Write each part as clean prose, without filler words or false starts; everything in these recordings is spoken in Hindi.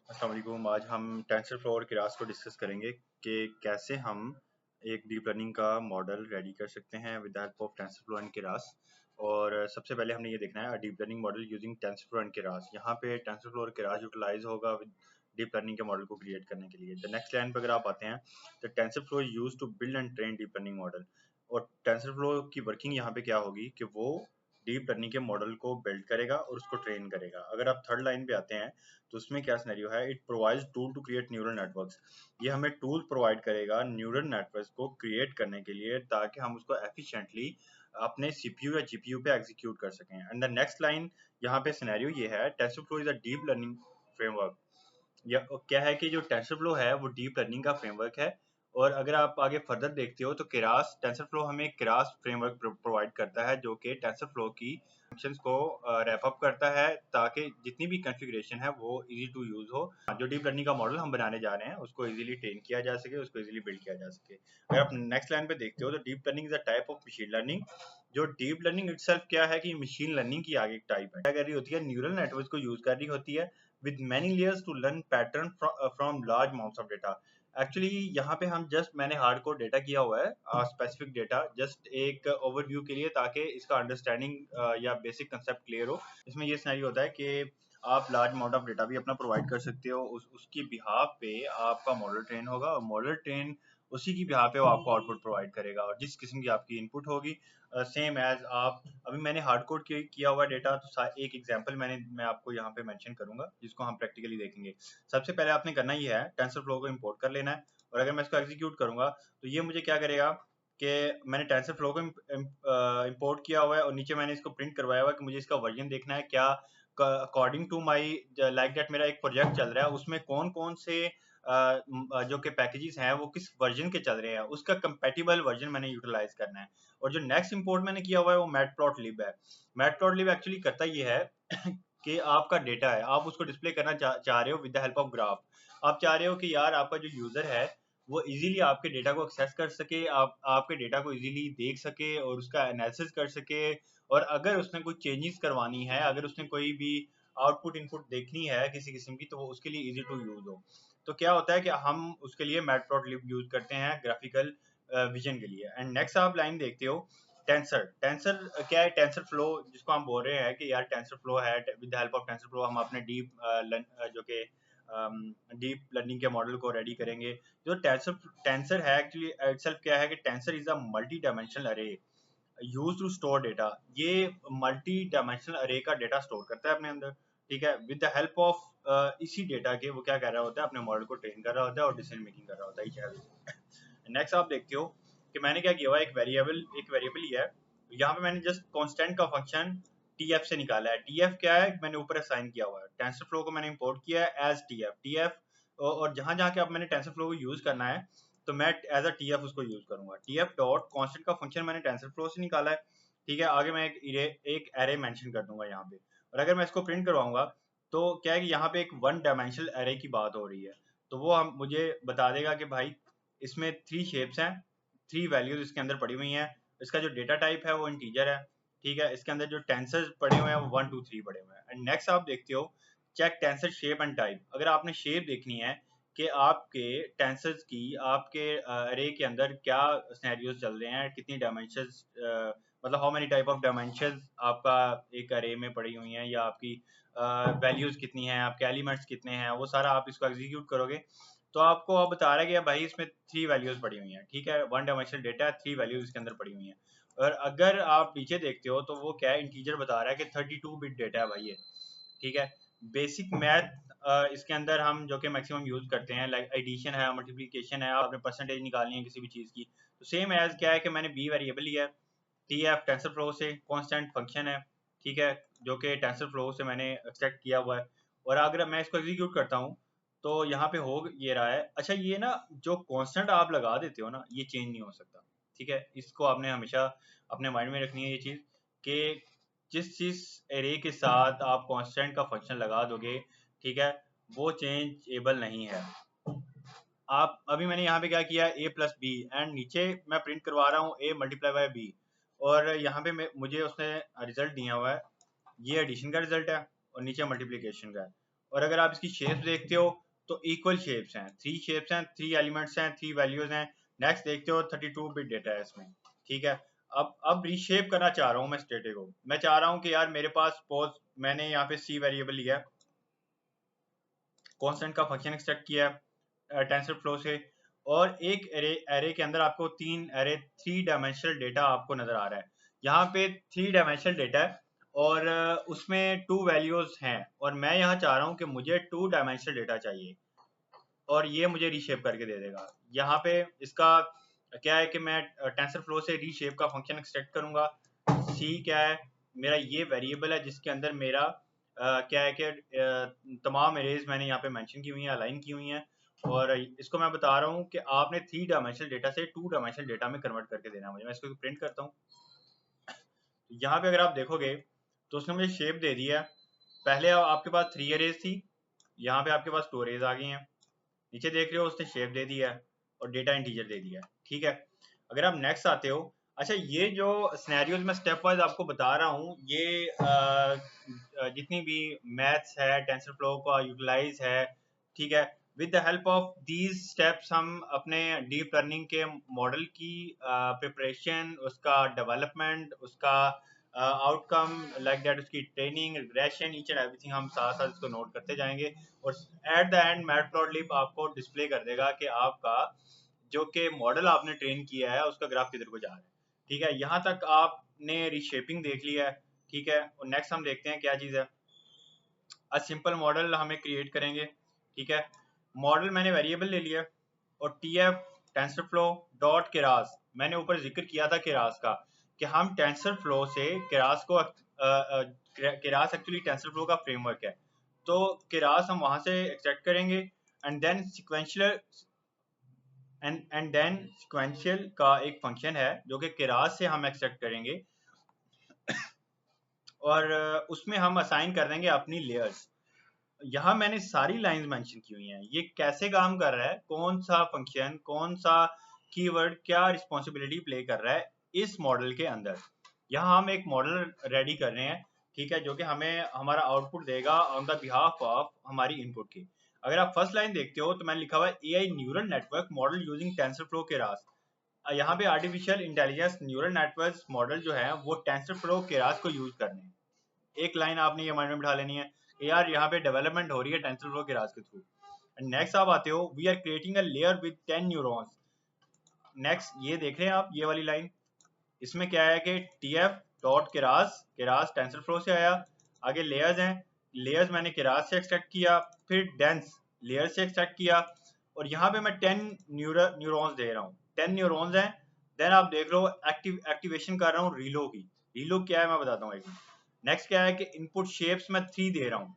अस्सलाम वालेकुम। आज हम टेंसरफ्लो और कीरास को डिस्कस करेंगे कि कैसे हम एक डीप लर्निंग का मॉडल रेडी कर सकते हैं with the help of TensorFlow and Keras. और सबसे पहले हमने ये देखना है deep learning model using TensorFlow and Keras. यहाँ पे टेंसरफ्लो और कीरास यूटिलाइज होगा विद डीप लर्निंग के मॉडल को क्रिएट करने के लिए। द नेक्स्ट लाइन पर अगर आप आते हैं तो TensorFlow use to build and train deep learning model. और टेंसरफ्लो की वर्किंग यहाँ पे क्या होगी कि वो डीप लर्निंग के मॉडल को बिल्ड करेगा और उसको ट्रेन करेगा। अगर आप थर्ड लाइन पे आते हैं तो उसमें क्या सिनेरियो है, it provides tool to create neural networks. ये हमें टूल प्रोवाइड करेगा न्यूरल नेटवर्क्स को क्रिएट करने के लिए ताकि हम उसको एफिशिएंटली अपने सीपीयू या जीपीयू पे एग्जीक्यूट कर सकें। एंड द नेक्स्ट लाइन यहाँ पे सिनेरियो ये है, TensorFlow is a deep learning framework. या क्या है कि जो टेंसरफ्लो है वो डीप लर्निंग का फ्रेमवर्क है। और अगर आप आगे फर्दर देखते हो तो केरास टेंसरफ्लो हमें केरास फ्रेमवर्क प्रोवाइड करता है जो कि टेंसरफ्लो की फंक्शंस को रैप अप करता है ताकि जितनी भी कॉन्फ़िगरेशन है वो इजी टू यूज हो। जो डीप लर्निंग का मॉडल हम बनाने जा रहे हैं उसको इजीली ट्रेन किया जा सके, उसको इजीली बिल्ड किया जा सके। अगर आप नेक्स्ट लाइन पे देखते हो तो deep learning is a type of machine learning. जो डीप लर्निंग इटसेल्फ क्या है कि मशीन लर्निंग की आगे एक टाइप है। क्या कर रही होती है, न्यूरल नेटवर्क को यूज कर रही होती है with many layers to learn pattern from large amounts of data। Actually यहाँ पे हम जस्ट मैंने हार्ड कोड डेटा किया हुआ है, स्पेसिफिक डेटा जस्ट एक ओवरव्यू के लिए ताकि इसका अंडरस्टैंडिंग या बेसिक कंसेप्ट क्लियर हो। इसमें ये सिनेरियो होता है कि आप लार्ज अमाउंट ऑफ डेटा भी अपना प्रोवाइड कर सकते हो, उसकी बिहाफ पे आपका मॉडल ट्रेन होगा और मॉडल ट्रेन उसी की बिहाफ पे वो आपको आउटपुट प्रोवाइड करेगा। और जिस किस्म की आपकी इनपुट होगी सेम एज आप अभी मैंने हार्ड कोड किया हुआ डेटा, तो एक एग्जांपल मैं आपको यहाँ पे मेंशन करूंगा जिसको हम प्रैक्टिकली देखेंगे। सबसे पहले आपने करना ये है, टेंसरफ्लो को इंपोर्ट कर लेना है। और अगर मैं इसको एग्जीक्यूट करूंगा तो ये मुझे क्या करेगा कि मैंने टेंसरफ्लो को इंपोर्ट किया हुआ है और नीचे मैंने इसको प्रिंट करवाया हुआ है कि मुझे इसका वर्जन देखना है क्या according to my like that. मेरा एक प्रोजेक्ट चल रहा है उसमें कौन कौन से जो कि पैकेजेस हैं वो किस वर्जन के चल रहे हैं, उसका कंपेटिबल वर्जन मैंने यूटिलाइज करना है। और जो नेक्स्ट इंपोर्ट मैंने किया हुआ है वो मैटप्लॉटलिब है। मैटप्लॉटलिब एक्चुअली करता ये है कि आपका डेटा है, आप उसको डिस्प्ले करना चाह रहे हो with the help of graph. आप चाह रहे हो कि यार आपका जो यूजर है वो इजीली आपके डेटा को एक्सेस कर सके, आप आपके डेटा को इजीली देख सके और उसका एनालिसिस कर सके। और अगर उसने कोई चेंजेस करवानी है, अगर उसने कोई भी आउटपुट इनपुट देखनी है किसी किस्म की, तो वो उसके लिए इजी टू यूज हो। तो क्या होता है कि हम उसके लिए मैटप्लॉटलिब यूज करते हैं ग्राफिकल विजन के लिए। एंड नेक्स्ट आप लाइन देखते हो टेंसर। टेंसर क्या है, टेंसर फ्लो जिसको हम बोल रहे हैं कि यार टेंसर फ्लो है, with the help of tensor flow हम अपने जो कि डीप लर्निंग के मॉडल को रेडी करेंगे। जो टेंसर टेंसर है एक्चुअली इटसेल्फ क्या है कि tensor is a multi dimensional अरे यूज टू स्टोर डेटा। ये मल्टी डायमेंशनल अरे का डेटा स्टोर करता है अपने अंदर, ठीक है। विद द हेल्प ऑफ इसी डेटा के वो क्या कर रहा होता है, अपने मॉडल को ट्रेन कर रहा होता है और डिसीजन मेकिंग कर रहा होता है। नेक्स्ट आप देखते हो कि मैंने क्या किया हुआ है, एक वेरिएबल ही है। यहाँ पे मैंने जस्ट कांस्टेंट का फंक्शन टीएफ से निकाला है। टीएफ क्या है, मैंने ऊपर असाइन किया हुआ है। टेंसरफ्लो को मैंने इंपोर्ट किया है एज टीएफ। और जहां जहां के अब मैंने टेंसरफ्लो को यूज करना है तो मैं एज अ टीएफ उसको यूज करूंगा। टीएफ डॉट कांस्टेंट का फंक्शन मैंने टेंसरफ्लो से निकाला है, ठीक है। आगे मैं एक एरे मेंशन कर दूंगा यहाँ पे। और अगर मैं इसको प्रिंट करवाऊंगा तो क्या है कि यहाँ पे एक वन डायमेंशनल एरे की बात हो रही है। तो वो हम मुझे बता देगा कि भाई इसमें 3 शेप्स हैं, 3 वैल्यूज इसके अंदर पड़ी हुई हैं। इसका जो डेटा टाइप है वो इंटीजर है, ठीक है। इसके अंदर जो टेंसर्स पड़े हुए हैं वो 1 2 3 पड़े हुए हैं। एंड नेक्स्ट आप देखते हो check tensor shape and type. अगर आपने शेप देखनी है कि आपके टेंसर्स की आपके अरे के अंदर क्या सिनेरियोज चल रहे हैं, कितनी डायमेंशंस, मतलब how many type of dimensions आपका एक अरे में पड़ी हुई हैं, या आपकी वैल्यूज कितनी हैं, आपके एलिमेंट्स कितने हैं, वो सारा आप इसको एग्जीक्यूट करोगे तो आपको अब बता रहा है कि भाई इसमें 3 वैल्यूज पड़ी हुई हैं, ठीक है। वन डायमेंशनल डेटा है, 3 वैल्यूज इसके अंदर पड़ी हुई हैं। और अगर आप पीछे देखते हो तो वो क्या है, इंटीजर बता रहा है कि 32 बिट डेटा है भाई ये, ठीक है। बेसिक मैथ इसके अंदर हम जो कि मैक्सिमम यूज करते हैं, लाइक एडिशन है, मल्टीप्लिकेशन है, आपने परसेंटेज निकालनी है किसी भी चीज की, तो सेम एज क्या है कि मैंने बी वेरिएबल लिया है, टीएफ टेंसर फ्लो से कांस्टेंट फंक्शन है, ठीक है, जो कि टेंसर फ्लो से मैंने एक्सट्रैक्ट किया हुआ है। और अगर मैं इसको एग्जीक्यूट करता हूँ तो यहाँ पे हो ये रहा है। अच्छा ये ना जो कांस्टेंट आप लगा देते हो ना ये चेंज नहीं हो सकता, ठीक है। इसको आपने हमेशा अपने माइंड में रखनी है ये चीज कि जिस जिस एरे के साथ आप कांस्टेंट का फंक्शन लगा दोगे, ठीक है, वो चेंजेबल नहीं है। आप अभी मैंने यहाँ पे क्या किया, a प्लस बी एंड नीचे मैं प्रिंट करवा रहा हूँ a मल्टीप्लाई बाय b। और यहाँ पे मुझे उसने रिजल्ट दिया हुआ है, ये एडिशन का रिजल्ट है और नीचे मल्टीप्लिकेशन का है। और अगर आप इसकी शेप्स देखते हो तो इक्वल शेप्स हैं, 3 शेप्स हैं, 3 एलिमेंट्स हैं, 3 वैल्यूज हैं। नेक्स्ट देखते हो 32 बिट डेटा है इसमें, ठीक है। अब रीशेप करना चाह रहा हूँ मैं स्टेटे को। मैं चाह रहा हूँ कि यार मेरे पास सपोज मैंने यहाँ पे सी वेरिएबल लिया है, कांस्टेंट का फंक्शन एक्सट्रैक्ट किया है टेंसर फ्लो से, और एक एरे एरे के अंदर आपको तीन एरे 3 डायमेंशनल डेटा आपको नजर आ रहा है। यहाँ पे 3 डायमेंशनल डेटा है और उसमें 2 वैल्यूज हैं, और मैं यहाँ चाह रहा हूँ कि मुझे 2 डायमेंशनल डेटा चाहिए, और ये मुझे रीशेप करके दे देगा। यहाँ पे इसका क्या है कि मैं टेंसर फ्लो से रीशेप का फंक्शन एक्सट्रैक्ट करूंगा। सी क्या है, मेरा ये वेरिएबल है जिसके अंदर मेरा क्या है कि तमाम एरेज मैंने यहाँ पे मेंशन की हुई हैं, अलाइन की हुई हैं, और इसको मैं बता रहा हूँ कि आपने 3 डायमेंशनल डेटा से 2 डायमेंशनल डेटा में कन्वर्ट करके देना है मुझे। मैं इसको प्रिंट करता हूँ। यहाँ पे अगर आप देखोगे तो उसने मुझे शेप दे दिया। पहले आपके पास 3 एरेज थी, यहाँ पे आपके पास 2 एरेज आ गई हैं। नीचे देख रहे हो उसने शेप दे दिया है और डेटा इंटीजर दे दिया है, ठीक है। अगर आप नेक्स्ट आते हो, अच्छा ये जो सिनेरियोज मैं स्टेप वाइज आपको बता रहा हूँ, ये जितनी भी मैथ्स है टेंसर फ्लो का यूटिलाइज है, ठीक है। With the help of these steps हम अपने डीप लर्निंग के मॉडल की प्रिपरेशन, उसका डेवलपमेंट, उसका आउटकम लाइक दैट, उसकी training, regression, each and everything हम साथ साथ इसको नोट करते जाएंगे, और एट द एंड मैटप्लॉटलिब आपको डिस्प्ले कर देगा कि आपका जो कि मॉडल आपने ट्रेन किया है उसका ग्राफ किधर को जा रहा है, ठीक है। यहाँ तक आपने रीशेपिंग देख लिया है, ठीक है। और नेक्स्ट हम देखते हैं क्या चीज़ है। अ सिंपल मॉडल हमें क्रिएट करेंगे, ठीक है। मॉडल मैंने वेरिएबल ले लिया, और T F TensorFlow dot Keras, मैंने ऊपर जिक्र किया था केरास का, कि हम टेंसर फ्लो से केरास को केरास एक्चुअली टेंसर फ्लो का फ्रेमवर्क है, तो केरास हम वहां से एक्सट्रैक्ट करेंगे, and then sequential and then sequential का एक फंक्शन है जो कि केरास से हम एक्सट्रैक्ट करेंगे, और उसमें हम असाइन कर देंगे अपनी लेयर्स। यहाँ मैंने सारी लाइंस मेंशन की हुई हैं, ये कैसे काम कर रहा है, कौन सा फंक्शन, कौन सा कीवर्ड क्या रिस्पॉन्सिबिलिटी प्ले कर रहा है इस मॉडल के अंदर। यहाँ हम एक मॉडल रेडी कर रहे हैं, ठीक है, जो कि हमें हमारा आउटपुट देगा ऑन द बिहाफ ऑफ हमारी इनपुट की। अगर आप फर्स्ट लाइन देखते हो तो मैंने लिखा हुआ है AI neural network model using tensor flow Keras. यहाँ पे artificial intelligence neural network model जो है वो टेंसर फ्लो केरास को यूज करने हैं। एक लाइन आपने ये माइंड में बिठा लेनी है कि यार यहाँ पे डेवलपमेंट हो रही है टेंसर फ्लो केरास के थ्रू। नेक्स्ट आप आते हो, we are creating a layer with 10 neurons. Next ये देख रहे हैं आप, ये वाली लाइन, इसमें क्या है कि T F dot Keras, Keras tensor flow से आया, आगे लेयर्स हैं, लेयर्स मैंने केरास से एक्सट्रैक्ट किया, फिर डेंस लेयर से एक्सट्रैक्ट किया, और यहाँ पे मैं 10 न्यूरॉन्स दे रहा हूँ, 10 न्यूरॉन्स हैं। देन आप देख लो एक्टिवेशन कर रहा हूँ रीलो की। रीलो क्या है मैं बताता हूँ एक मिनट। नेक्स्ट क्या है कि इनपुट शेप्स मैं 3 दे रहा हूँ,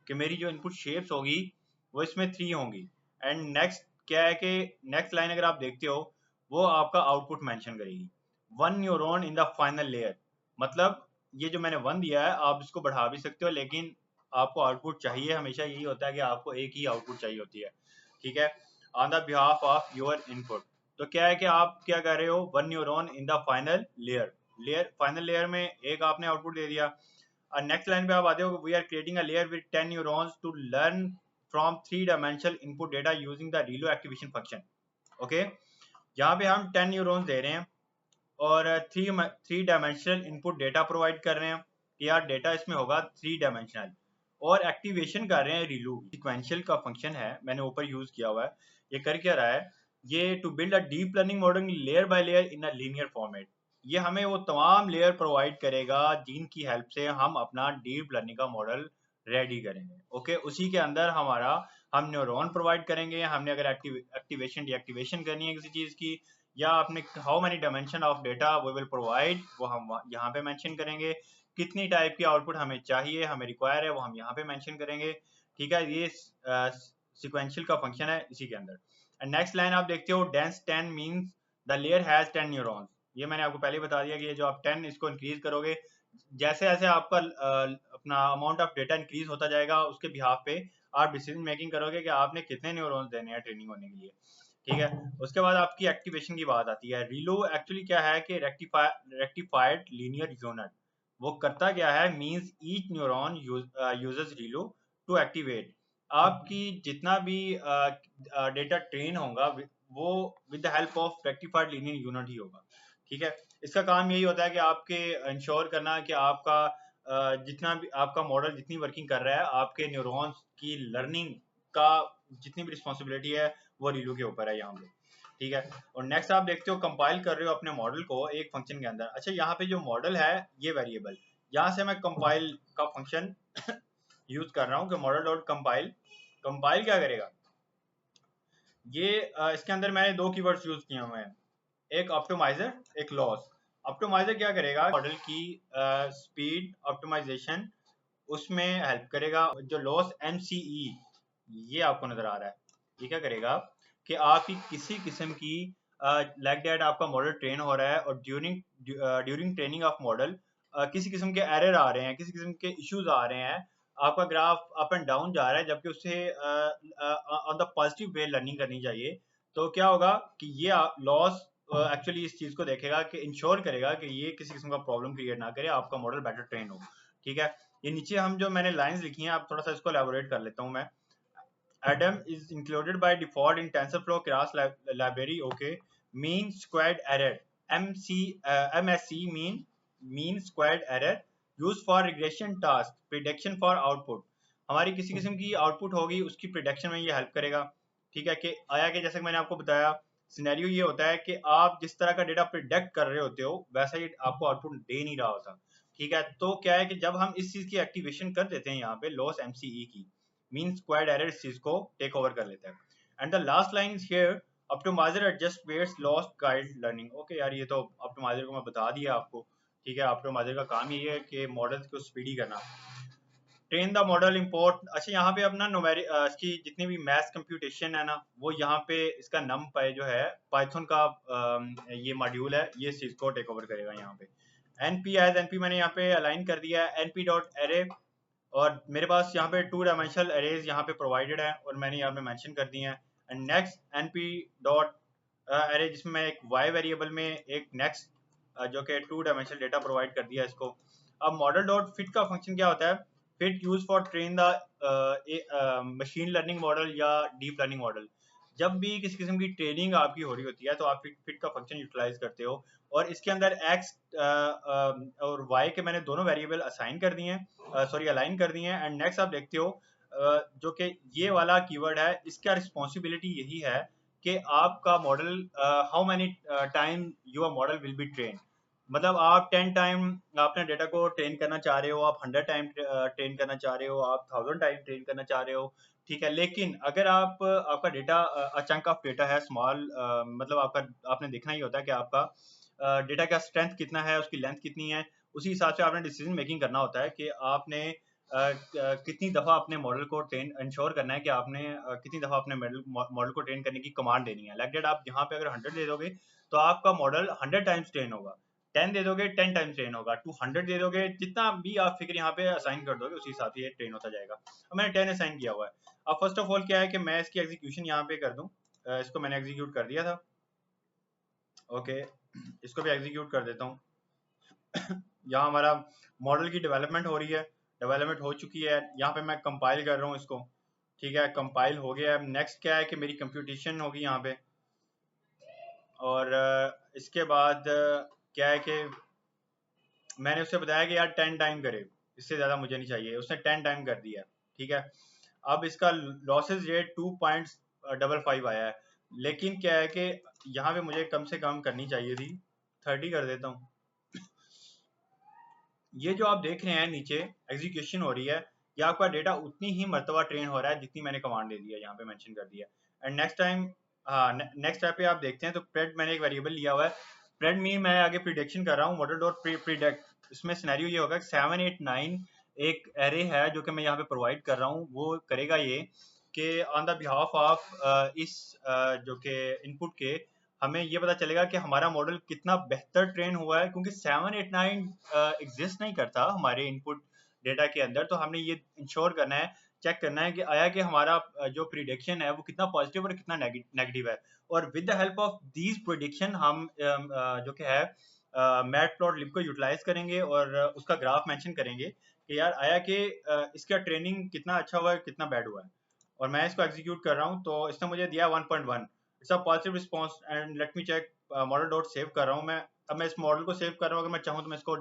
कि मेरी जो इनपुट शेप्स होगी वो इसमें 3 होंगी। एंड नेक्स्ट क्या है कि नेक्स्ट लाइन अगर आप देखते हो वो आपका आउटपुट मेंशन करेगी, 1 neuron in the final layer. मतलब ये जो मैंने 1 दिया है आप इसको बढ़ा भी सकते हो, लेकिन आपको आउटपुट चाहिए, हमेशा यही होता है कि आपको एक ही आउटपुट चाहिए होती है, ठीक है, on the behalf of your input. तो क्या है कि आप क्या कर रहे हो, 1 neuron in the final layer, final layer में एक आपने आउटपुट दे दिया। और नेक्स्ट लाइन पे आप आते हो, we are creating a layer with 10 neurons to learn from 3 dimensional input data using the ReLU activation function. Okay, यहाँ पे हम 10 न्यूरॉन्स दे रहे हैं और three dimensional input data provide कर रहे हैं कि यार डेटा इसमें होगा 3 डायमेंशनल, और एक्टिवेशन कर रहे हैं रीलू सिक्वेंशियल का फंक्शन है, मैंने ऊपर यूज किया हुआ है। ये कर क्या रहा है, ये to build a deep learning model layer by layer in a linear format. ये हमें वो तमाम लेयर प्रोवाइड करेगा जिनकी हेल्प से हम अपना डीप लर्निंग का मॉडल रेडी करेंगे। ओके, उसी के अंदर हमारा हम न्यूरॉन प्रोवाइड करेंगे, हमने अगर एक्टिवेशन डीएक्टिवेशन करनी है किसी चीज की, या आपने how many dimension of data we will provide, वो हम यहाँ पे मेंशन करेंगे। कितनी टाइप की आउटपुट हमें चाहिए, हमें रिक्वायर है, वो हम यहाँ पे मेंशन करेंगे, ठीक है। ये सिक्वेंशियल का फंक्शन है इसी के अंदर। एंड नेक्स्ट लाइन आप देखते हो, dense 10 means the layer has 10 neurons. ये मैंने आपको पहले बता दिया कि ये जो आप 10 इसको इंक्रीज करोगे, जैसे जैसे आपका अपना अमाउंट ऑफ डेटा इंक्रीज होता जाएगा उसके बिहाफ पे आप डिसीजन मेकिंग करोगे कि आपने कितने न्यूरॉन्स देने हैं ट्रेनिंग होने के लिए, ठीक है। उसके बाद आपकी एक्टिवेशन की बात आती है। रीलो एक्चुअली क्या है कि रेक्टिफाइड लीनियर यूनिट, वो करता क्या है, means each neuron uses ReLU to activate, आपकी जितना भी डेटा ट्रेन होगा वो with the help of rectified linear unit ही होगा। ठीक है, इसका काम यही होता है कि आपके इंश्योर करना कि आपका जितना भी आपका मॉडल जितनी वर्किंग कर रहा है, आपके न्यूरॉन्स की लर्निंग का जितनी भी रिस्पॉन्सिबिलिटी है वो रीलू के ऊपर है यहाँ पे। ठीक है, और नेक्स्ट आप देखते हो कंपाइल कर रहे हो अपने मॉडल को एक फंक्शन के अंदर। अच्छा, यहाँ पे जो मॉडल है ये वेरिएबल, यहाँ से मैं कंपाइल का फंक्शन यूज कर रहा हूँ कि मॉडल डॉट कंपाइल। कंपाइल क्या करेगा, ये इसके अंदर मैंने दो कीवर्ड्स यूज किए हुए हैं, एक ऑप्टिमाइजर, एक लॉस। ऑप्टिमाइजर क्या करेगा, मॉडल की स्पीड ऑप्टिमाइजेशन उसमें हेल्प करेगा। जो लॉस MCE ये आपको नजर आ रहा है, ये क्या करेगा कि आपकी किसी किस्म की लाइक दैट आपका मॉडल ट्रेन हो रहा है और ड्यूरिंग ट्रेनिंग ऑफ मॉडल किसी किस्म के एरर आ रहे हैं, किसी किस्म के इश्यूज आ रहे हैं, आपका ग्राफ अप एंड डाउन जा रहा है, जबकि उससे on the positive way learning करनी चाहिए। तो क्या होगा कि ये लॉस एक्चुअली इस चीज को देखेगा कि इंश्योर करेगा कि ये किसी किस्म का प्रॉब्लम क्रिएट ना करे, आपका मॉडल बेटर ट्रेन हो। ठीक है, ये नीचे हम जो मैंने लाइंस लिखी हैं, आप थोड़ा सा इसको एलैबोरेट कर लेता हूं मैं। Adam is included by default in TensorFlow class library. Okay, mean squared error, MSE mean squared error used for regression task, prediction for output। हमारी किसी किस्म की आउटपुट होगी उसकी प्रिडिक्शन में ये हेल्प करेगा। ठीक है, कि आया कि जैसे कि मैंने आपको बताया सिनेरियो ये होता है कि आप जिस तरह का डेटा प्रिडिक्ट कर रहे होते हो वैसा ही आपको आउटपुट दे नहीं रहा होता। ठीक है, तो क्या है कि जब हम इस चीज की एक्टिवेशन कर देते हैं यहाँ पे लॉस MCE की, मीन स्क्वायर्ड एरर इस चीज को टेक ओवर कर लेता है। And the last line is here, optimizer adjust weights lost guide learning. Okay यार, ये तो ऑप्टिमाइजर को मैं बता दिया आपको। ठीक है, ऑप्टिमाइजर का काम यही है कि मॉडल्स को स्पीडी करना। ट्रेन द मॉडल इंपोर्ट, अच्छा यहाँ पे अपना इसकी जितनी भी मैथ्स कंप्यूटेशन है ना, वो यहाँ पे इसका नम पाई जो है पाइथन का ये मॉड्यूल है, ये इस चीज को टेक ओवर करेगा यहाँ पे। NP एज NP मैंने यहाँ पे अलाइन कर दिया है, NP डॉट एरे, और मेरे पास यहाँ पे 2 डायमेंशनल अरेज यहाँ पे प्रोवाइडेड है और मैंने यहाँ पे मेंशन कर दिए हैं। एंड नेक्स्ट NP डॉट अरे, जिसमें मैं एक y वेरिएबल में एक नेक्स्ट जो कि 2 डायमेंशनल डेटा प्रोवाइड कर दिया इसको। अब मॉडल डॉट फिट का फंक्शन क्या होता है, fit use for train the machine learning model या डीप लर्निंग मॉडल। जब भी किसी किस्म की ट्रेनिंग आपकी हो रही होती है तो आप फिट का फंक्शन यूटिलाइज करते हो, और इसके अंदर x और y के मैंने दोनों वेरिएबल असाइन कर दिए हैं, सॉरी अलाइन कर दिए हैं। एंड नेक्स्ट आप देखते हो जो कि ये वाला कीवर्ड है, इसका रिस्पॉन्सिबिलिटी यही है कि आपका model how many time your model will be train. मतलब आप 10 टाइम अपने डेटा को ट्रेन करना चाह रहे हो, आप 100 टाइम ट्रेन करना चाह रहे हो, आप 1000 टाइम ट्रेन करना चाह रहे हो। ठीक है, लेकिन अगर आपका डेटा चंक ऑफ डेटा है स्मॉल, मतलब आपका आपने देखना ही होता है कि आपका डेटा का स्ट्रेंथ कितना है, उसकी लेंथ कितनी है, उसी हिसाब से आपने डिसीजन मेकिंग करना होता है कि आपने कितनी दफ़ा अपने मॉडल को ट्रेन इंश्योर करना है कि आपने कितनी दफ़ा अपने मॉडल को ट्रेन करने की कमांड देनी है। लाइक दैट आप यहाँ पे अगर 100 दे दोगे तो आपका मॉडल 100 टाइम्स ट्रेन होगा, 10 दे दोगे 10 टाइम्स ट्रेन होगा, 200 दे दोगे, जितना भी आप फिगर यहाँ पे असाइन कर दोगे उसी हिसाब से ये ट्रेन होता जाएगा। अब मैंने 10 असाइन किया हुआ है। अब फर्स्ट ऑफ ऑल क्या है कि मैं इसकी एग्जीक्यूशन यहाँ पे कर दूँ, इसको मैंने एग्जीक्यूट कर दिया था। ओके, इसको भी एग्जीक्यूट कर देता हूँ। यहाँ हमारा मॉडल की डेवलपमेंट हो रही है, डेवलपमेंट हो चुकी है, यहाँ पे मैं कंपाइल कर रहा हूँ इसको। ठीक है, कंपाइल हो गया है। नेक्स्ट क्या है कि मेरी कंप्यूटेशन होगी यहाँ पे, और इसके बाद क्या है कि मैंने उससे बताया कि यार 10 टाइम करे, इससे ज़्यादा मुझे नहीं चाहिए, उसने 10 टाइम कर दिया। ठीक है, अब इसका लॉसेस रेट 2.55 आया है, लेकिन क्या है कि यहाँ पे मुझे कम से कम करनी चाहिए थी, 30 कर देता हूँ। ये जो आप देख रहे हैं नीचे एग्जीक्यूशन हो रही है, ये आपका डेटा उतनी ही मरतबा ट्रेन हो रहा है जितनी मैंने कमांड दे दिया, यहाँ पे मेंशन कर दिया। एंड नेक्स्ट टाइम, हाँ नेक्स्ट स्टेप पे आप देखते हैं तो प्रेड मैंने एक वेरिएबल लिया हुआ है, प्रेड में मैं आगे प्रिडिक्शन कर रहा हूँ मॉडल डॉट प्रिडिक्ट। इसमें सिनेरियो ये होगा 7 8 9 एक एरे है जो कि मैं यहाँ पे प्रोवाइड कर रहा हूँ, वो करेगा ये कि ऑन द बिहाफ ऑफ इस जो कि इनपुट के हमें ये पता चलेगा कि हमारा मॉडल कितना बेहतर ट्रेन हुआ है, क्योंकि 7 8 9 एग्जिस्ट नहीं करता हमारे इनपुट डेटा के अंदर। तो हमने ये इंश्योर करना है, चेक करना है कि आया कि हमारा जो प्रिडिक्शन है वो कितना पॉजिटिव और कितना नेगेटिव है। और with the help of these prediction हम जो कि है मैटप्लॉटलिब को यूटिलाइज करेंगे और उसका ग्राफ मेंशन करेंगे कि यार आया कि इसका ट्रेनिंग कितना अच्छा हुआ है कितना बैड हुआ है, और मैं इसको एग्जीक्यूट कर रहा हूँ तो इसने मुझे दिया 1.1। It's a positive response and let me check. Model dot save कर रहा हूँ मैं। अब मैं इस मॉडल को सेव कर रहा हूँ, अगर मैं चाहूँ तो मैं इसको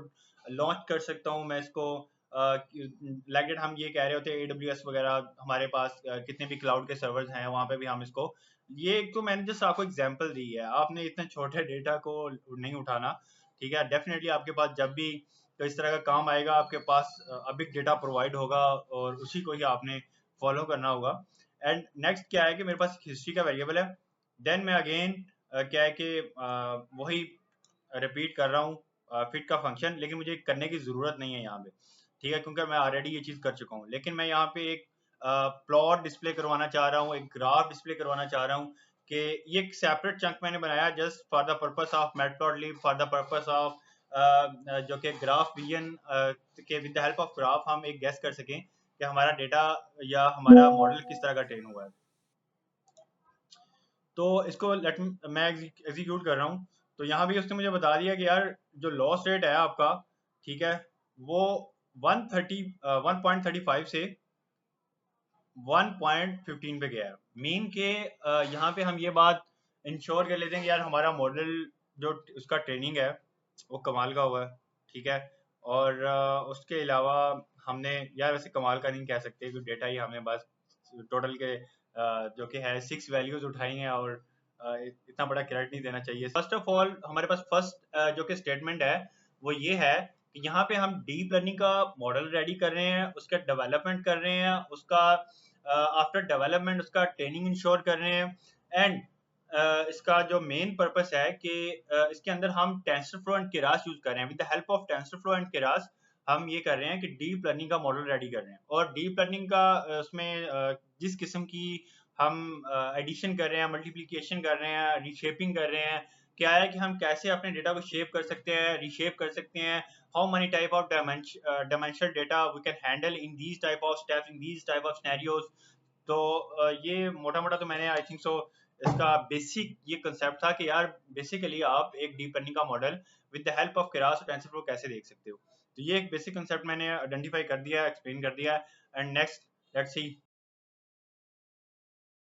लॉन्च कर सकता हूँ। मैं इसको लाइक डेट हम ये कह रहे होते हैं AWS वगैरह हमारे पास कितने भी क्लाउड के सर्वर्स हैं वहाँ पे भी हम इसको, ये एक तो मैंने जस्ट आपको एग्जांपल दी है, आपने इतने छोटे डेटा को नहीं उठाना, ठीक है। डेफिनेटली आपके पास जब भी तो इस तरह का काम आएगा, आपके पास बिग डेटा प्रोवाइड होगा और उसी को ही आपने फॉलो करना होगा। एंड नेक्स्ट क्या है कि मेरे पास हिस्ट्री का वेरिएबल है। देन मैं अगेन क्या है कि वही रिपीट कर रहा हूँ फिट का फंक्शन, लेकिन मुझे करने की ज़रूरत नहीं है यहाँ पे, ठीक है, क्योंकि मैं ऑलरेडी ये चीज़ कर चुका हूँ। लेकिन मैं यहाँ पे एक प्लॉट डिस्प्ले करवाना चाह रहा हूँ, एक ग्राफ डिस्प्ले करवाना चाह रहा हूँ कि ये एक सेपरेट चंक मैंने बनाया just for the purpose of matplotlib, for the purpose of जो कि ग्राफ विजन के with the help of graph हम एक गेस कर सकें कि हमारा डेटा या हमारा मॉडल किस तरह का ट्रेन हुआ है। तो इसको मैं एग्जीक्यूट कर रहा हूँ। तो यहाँ भी उसने मुझे बता दिया कि यार जो लॉस रेट है आपका, ठीक है, वो 1.35 से 1.15 पे गया है। मीन के यहाँ पे हम ये बात इंश्योर कर लेते हैं कि यार हमारा मॉडल जो उसका ट्रेनिंग है वो कमाल का हुआ है, ठीक है। और उसके अलावा हमने यार वैसे कमाल का नहीं कह सकते क्योंकि डेटा ही हमने बस टोटल के जो कि है 6 वैल्यूज उठाई हैं, और इतना बड़ा क्रेडिट नहीं देना चाहिए। फर्स्ट ऑफ ऑल हमारे पास फर्स्ट जो कि स्टेटमेंट है वो ये है कि यहाँ पे हम डीप लर्निंग का मॉडल रेडी कर रहे हैं, उसका डेवलपमेंट कर रहे हैं, उसका आफ्टर डेवलपमेंट उसका ट्रेनिंग इंश्योर कर रहे हैं। एंड इसका जो मेन पर्पस है कि इसके अंदर हम टेंसरफ्लो एंड केरास यूज कर रहे हैं। With the help of TensorFlow and Keras हम ये कर रहे हैं कि डीप लर्निंग का मॉडल रेडी कर रहे हैं। और डीप लर्निंग का उसमें जिस किस्म की हम एडिशन कर रहे हैं, मल्टीप्लिकेशन कर रहे हैं, रीशेपिंग कर रहे हैं, क्या है कि हम कैसे अपने डेटा को शेप कर सकते हैं, रीशेप कर सकते हैं, how many type of dimensional data we can handle in these type of steps, in these type of scenarios। तो ये मोटा मोटा तो मैंने आई थिंक सो इसका बेसिक ये कंसेप्ट था कि यार बेसिकली आप एक डीप लर्निंग का model with the help of Keras और टेंसरफ्लो कैसे देख सकते हो। तो ये एक बेसिक कंसेप्ट मैंने आइडेंटिफाई कर दिया, एक्सप्लेन कर दिया। And next let's see